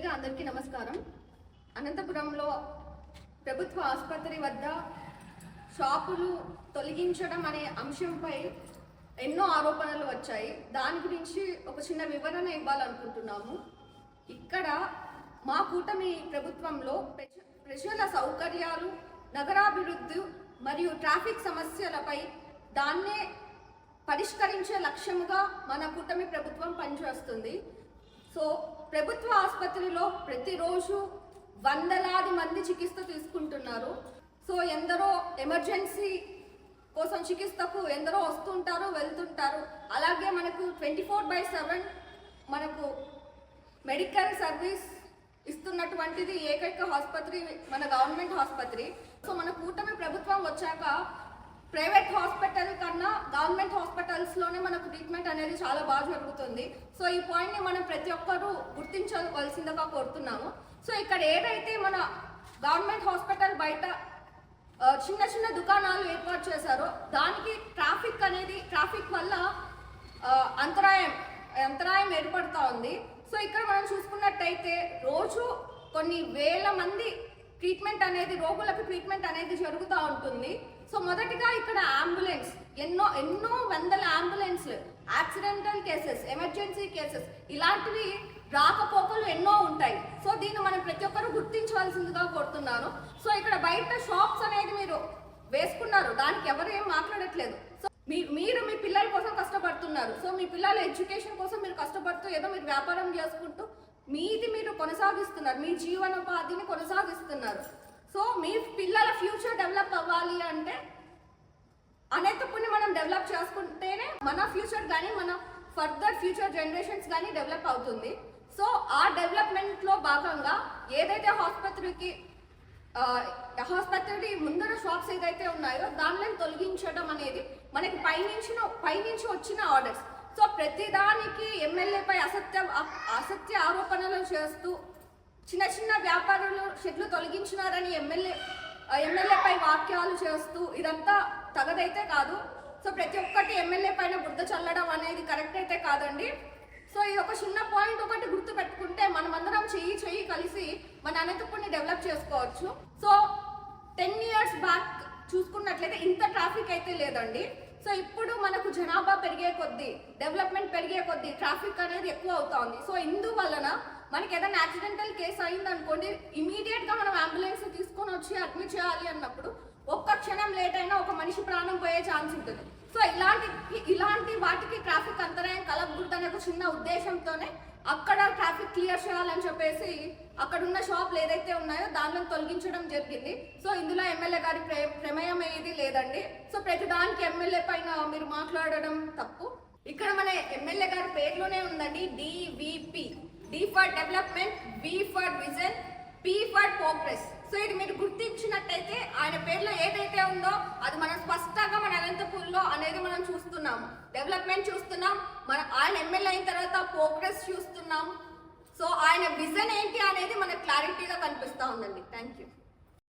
మొదటిగా అందరికీ నమస్కారం. అనంతపురంలో ప్రభుత్వ ఆసుపత్రి వద్ద షాపులు తొలగించడం అనే అంశంపై ఎన్నో ఆరోపణలు వచ్చాయి. దాని గురించి ఒక చిన్న వివరణ ఇవ్వాలనుకుంటున్నాము. ఇక్కడ మా కూటమి ప్రభుత్వంలో ప్రజల సౌకర్యాలు, నగరాభివృద్ధి మరియు ట్రాఫిక్ సమస్యలపై దాన్నే పరిష్కరించే లక్ష్యముగా మన కూటమి ప్రభుత్వం పనిచేస్తుంది. సో ప్రభుత్వ ఆసుపత్రిలో ప్రతిరోజు వందలాది మంది చికిత్స తీసుకుంటున్నారు. సో ఎందరో ఎమర్జెన్సీ కోసం చికిత్సకు ఎందరో వస్తుంటారు, వెళ్తుంటారు. అలాగే మనకు 24/7 మనకు మెడికల్ సర్వీస్ ఇస్తున్నటువంటిది ఏకైక ఆసుపత్రి మన గవర్నమెంట్ ఆసుపత్రి. సో మన కూటమి ప్రభుత్వం వచ్చాక ప్రైవేట్ హాస్పిటల్ కన్నా గవర్నమెంట్ హాస్పిటల్స్లోనే మనకు ట్రీట్మెంట్ అనేది చాలా బాగా జరుగుతుంది. సో ఈ పాయింట్ని మనం ప్రతి ఒక్కరూ గుర్తించవలసిందిగా కోరుతున్నాము. సో ఇక్కడ ఏదైతే మన గవర్నమెంట్ హాస్పిటల్ బయట చిన్న చిన్న దుకాణాలు ఏర్పాటు చేశారో దానికి ట్రాఫిక్ వల్ల అంతరాయం ఏర్పడుతూ ఉంది. సో ఇక్కడ మనం చూసుకున్నట్టయితే రోజు కొన్ని వేల మంది రోగులకు ట్రీట్మెంట్ అనేది జరుగుతూ ఉంటుంది. సో మొదటిగా ఇక్కడ అంబులెన్స్ ఎన్నో వందల అంబులెన్స్లు, యాక్సిడెంటల్ కేసెస్, ఎమర్జెన్సీ కేసెస్ ఇలాంటివి రాకపోకలు ఎన్నో ఉంటాయి. సో దీన్ని మనం ప్రతి ఒక్కరు గుర్తించవలసిందిగా కోరుతున్నాను. సో ఇక్కడ బయట షాప్స్ అనేది మీరు వేసుకున్నారు, దానికి ఎవరు ఏం మాట్లాడట్లేదు. సో మీరు మీ పిల్లల కోసం కష్టపడుతున్నారు. సో మీ పిల్లల ఎడ్యుకేషన్ కోసం మీరు కష్టపడుతూ ఏదో మీరు వ్యాపారం చేసుకుంటూ మీరు కొనసాగిస్తున్నారు, మీ జీవనోపాధిని కొనసాగిస్తున్నారు. సో మీ పిల్లల ఫ్యూచర్ డెవలప్ అవ్వాలి అంటే అనేతపుని మనం డెవలప్ చేసుకుంటేనే మన ఫ్యూచర్ కానీ మన ఫర్దర్ ఫ్యూచర్ జనరేషన్స్ కానీ డెవలప్ అవుతుంది. సో ఆ డెవలప్మెంట్లో భాగంగా ఏదైతే హాస్పిటల్ ముందర షాప్స్ ఏదైతే ఉన్నాయో దానిని తొలగించడం అనేది మనకి పైనుంచి వచ్చిన ఆర్డర్స్. సో ప్రతిదానికి ఎమ్మెల్యేపై అసత్య ఆరోపణలు చేస్తూ చిన్న వ్యాపారులు షెడ్లు తొలగించినారని ఎమ్మెల్యేపై వాక్యాలు చేస్తూ ఇదంతా తగదైతే కాదు. సో ప్రతి ఒక్కటి ఎమ్మెల్యే పైన బుద్ధ చల్లడం అనేది కరెక్ట్ అయితే కాదండి. సో ఇది ఒక చిన్న పాయింట్ ఒకటి గుర్తు పెట్టుకుంటే మనమందరం చెయ్యి కలిసి మన అనంతపురిని డెవలప్ చేసుకోవచ్చు. సో 10 years బ్యాక్ చూసుకున్నట్లయితే ఇంత ట్రాఫిక్ అయితే లేదండి. సో ఇప్పుడు మనకు జనాభా పెరిగే కొద్దీ, డెవలప్మెంట్ పెరిగే కొద్దీ ట్రాఫిక్ అనేది ఎక్కువ అవుతా ఉంది. సో ఇందువలన మనకి ఏదైనా యాక్సిడెంటల్ కేసు అయింది అనుకోండి, ఇమీడియట్గా మనం అంబులెన్స్ తీసుకొని వచ్చి అడ్మిట్ చేయాలి అన్నప్పుడు ఒక్క క్షణం లేట్ అయినా ఒక మనిషి ప్రాణం పోయే ఛాన్స్ ఉంటుంది. సో ఇలాంటి వాటికి ట్రాఫిక్ అంతరాయం కలగకూడదనే ఒక చిన్న ఉద్దేశంతోనే అక్కడ ట్రాఫిక్ క్లియర్ చేయాలని చెప్పేసి అక్కడున్న షాపులు ఏదైతే ఉన్నాయో దానిలో తొలగించడం జరిగింది. సో ఇందులో ఎమ్మెల్యే గారి ప్రమేయం ఏది లేదండి. సో ప్రతిదానికి ఎమ్మెల్యే పైన మీరు మాట్లాడడం తప్పు. ఇక్కడ మన ఎమ్మెల్యే గారి పేర్లోనే ఉందండి, DVP, D for development, V for vision, P for progress. So ఇది మీరు గుర్తించినట్టయితే ఆయన పేర్లో ఏదైతే ఉందో అది మనం స్పష్టంగా మన అనంతపూర్లో అనేది మనం చూస్తున్నాము. డెవలప్మెంట్ చూస్తున్నాం, ఆయన ఎమ్మెల్యే అయిన తర్వాత ప్రోగ్రెస్ చూస్తున్నాం. సో ఆయన విజన్ ఏంటి అనేది మనకు క్లారిటీగా కనిపిస్తూ ఉందండి. Thank you.